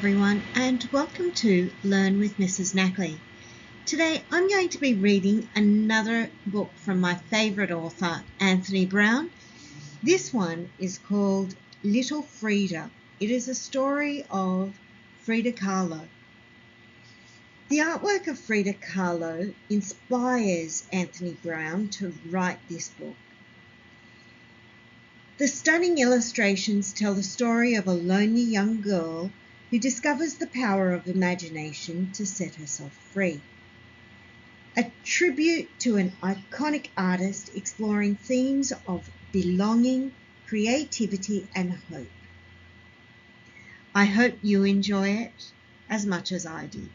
everyone, and welcome to Learn with Mrs Nakhle. Today I'm going to be reading another book from my favourite author, Anthony Browne. This one is called Little Frida. It is a story of Frida Kahlo. The artwork of Frida Kahlo inspires Anthony Browne to write this book. The stunning illustrations tell the story of a lonely young girl who discovers the power of imagination to set herself free. A tribute to an iconic artist exploring themes of belonging, creativity, and hope. I hope you enjoy it as much as I did.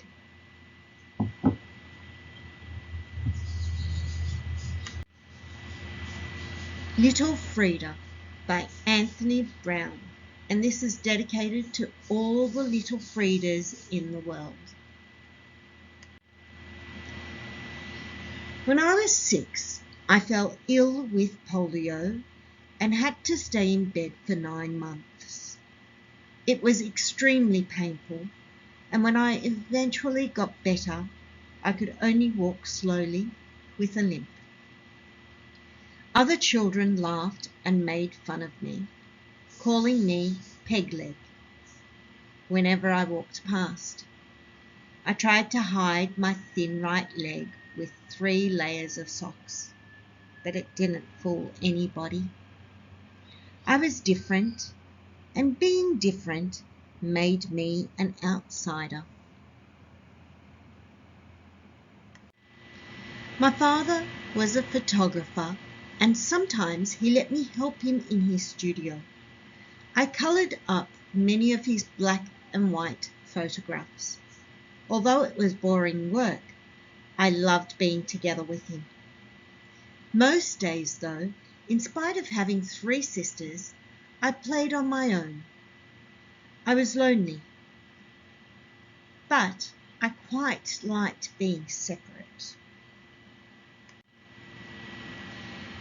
Little Frida by Anthony Browne, and this is dedicated to all the little Fridas in the world. When I was 6, I fell ill with polio and had to stay in bed for 9 months. It was extremely painful, and when I eventually got better, I could only walk slowly with a limp. Other children laughed and made fun of me, calling me peg leg whenever I walked past. I tried to hide my thin right leg with 3 layers of socks, but it didn't fool anybody. I was different, and being different made me an outsider. My father was a photographer, and sometimes he let me help him in his studio. I coloured up many of his black and white photographs. Although it was boring work, I loved being together with him. Most days, though, in spite of having 3 sisters, I played on my own. I was lonely, but I quite liked being separate.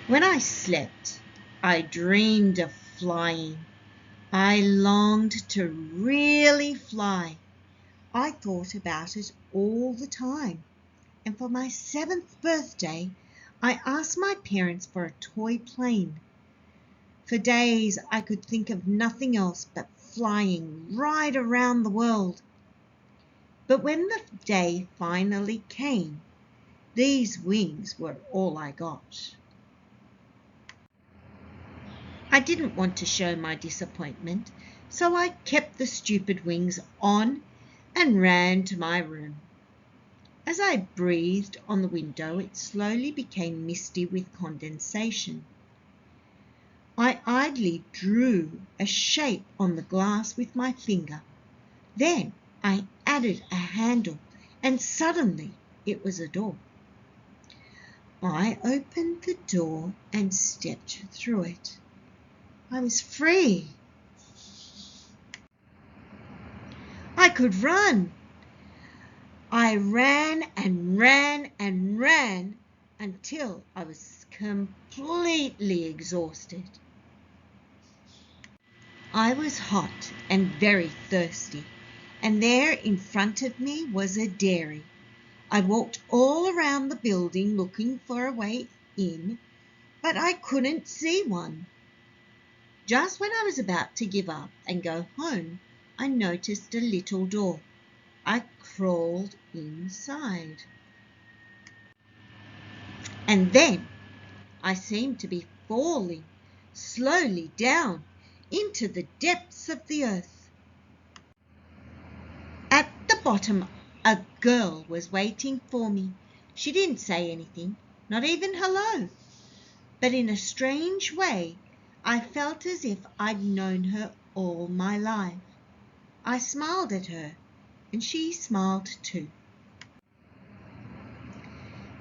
When I slept, I dreamed of flying. I longed to really fly. I thought about it all the time, and for my 7th birthday, I asked my parents for a toy plane. For days, I could think of nothing else but flying right around the world. But when the day finally came, these wings were all I got. I didn't want to show my disappointment, so I kept the stupid wings on and ran to my room. As I breathed on the window, it slowly became misty with condensation. I idly drew a shape on the glass with my finger. Then I added a handle, and suddenly it was a door. I opened the door and stepped through it. I was free. I could run. I ran and ran and ran until I was completely exhausted. I was hot and very thirsty, and there in front of me was a dairy. I walked all around the building looking for a way in, but I couldn't see one. Just when I was about to give up and go home, I noticed a little door. I crawled inside. And then I seemed to be falling slowly down into the depths of the earth. At the bottom, a girl was waiting for me. She didn't say anything, not even hello. But in a strange way, I felt as if I'd known her all my life. I smiled at her, and she smiled too.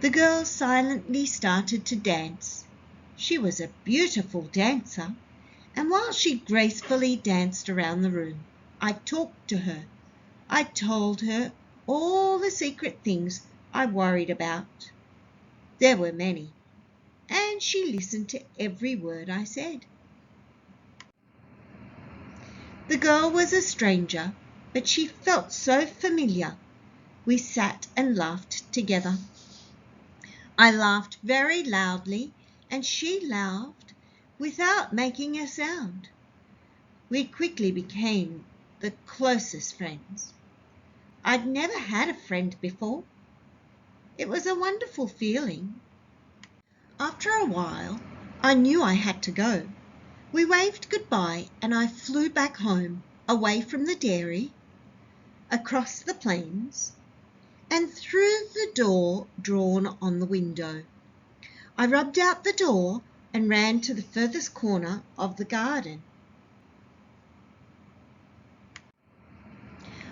The girl silently started to dance. She was a beautiful dancer, and while she gracefully danced around the room, I talked to her. I told her all the secret things I worried about. There were many, and she listened to every word I said. The girl was a stranger, but she felt so familiar. We sat and laughed together. I laughed very loudly, and she laughed without making a sound. We quickly became the closest friends. I'd never had a friend before. It was a wonderful feeling. After a while, I knew I had to go. We waved goodbye and I flew back home, away from the dairy, across the plains, and through the door drawn on the window. I rubbed out the door and ran to the furthest corner of the garden.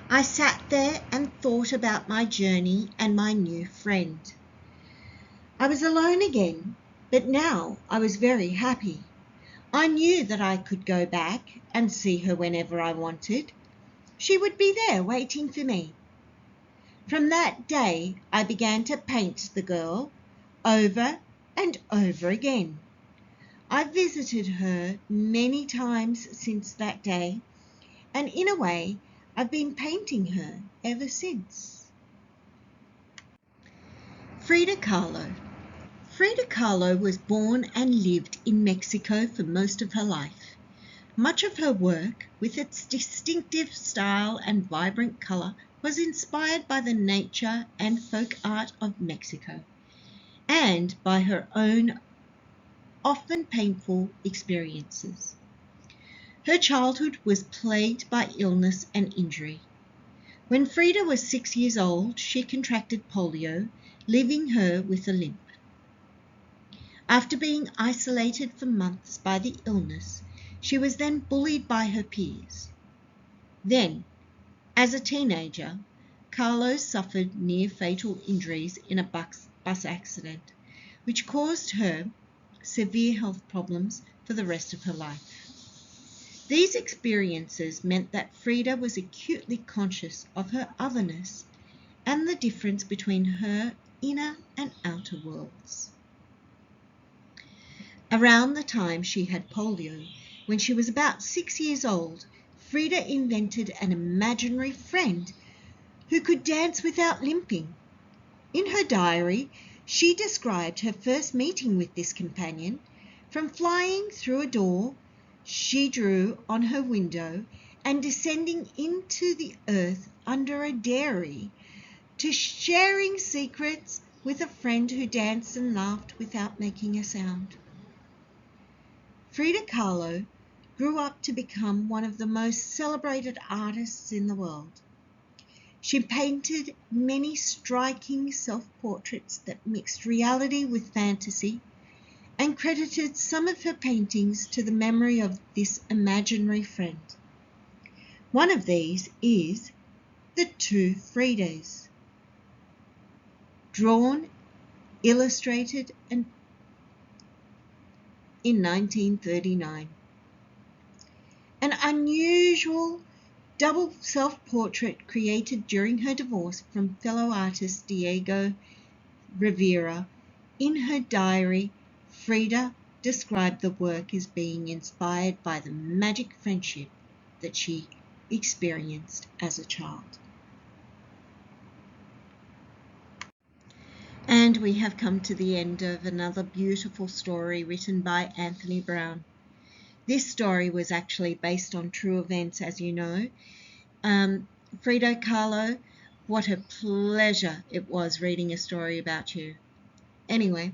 I sat there and thought about my journey and my new friend. I was alone again, but now I was very happy. I knew that I could go back and see her whenever I wanted. She would be there waiting for me. From that day, I began to paint the girl over and over again. I visited her many times since that day, and in a way, I've been painting her ever since. Frida Kahlo. Frida Kahlo was born and lived in Mexico for most of her life. Much of her work, with its distinctive style and vibrant color, was inspired by the nature and folk art of Mexico, and by her own often painful experiences. Her childhood was plagued by illness and injury. When Frida was 6 years old, she contracted polio, leaving her with a limp. After being isolated for months by the illness, she was then bullied by her peers. Then, as a teenager, Kahlo suffered near-fatal injuries in a bus accident, which caused her severe health problems for the rest of her life. These experiences meant that Frida was acutely conscious of her otherness and the difference between her inner and outer worlds. Around the time she had polio, when she was about 6 years old, Frida invented an imaginary friend who could dance without limping. In her diary, she described her first meeting with this companion. From flying through a door she drew on her window and descending into the earth under a dairy, to sharing secrets with a friend who danced and laughed without making a sound. Frida Kahlo grew up to become one of the most celebrated artists in the world. She painted many striking self-portraits that mixed reality with fantasy, and credited some of her paintings to the memory of this imaginary friend. One of these is The Two Fridas, drawn, illustrated, and in 1939. An unusual double self-portrait created during her divorce from fellow artist Diego Rivera. In her diary, Frida described the work as being inspired by the magic friendship that she experienced as a child. And we have come to the end of another beautiful story written by Anthony Browne. This story was actually based on true events, as you know. Frida Kahlo, what a pleasure it was reading a story about you. Anyway,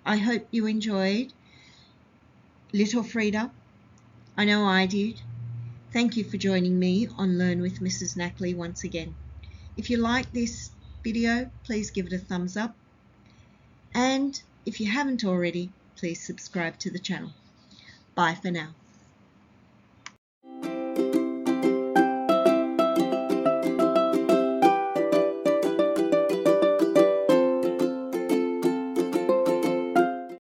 I hope you enjoyed Little Frida. I know I did. Thank you for joining me on Learn with Mrs Nakhle once again. If you like this video, please give it a thumbs up. And if you haven't already, please subscribe to the channel. Bye for now.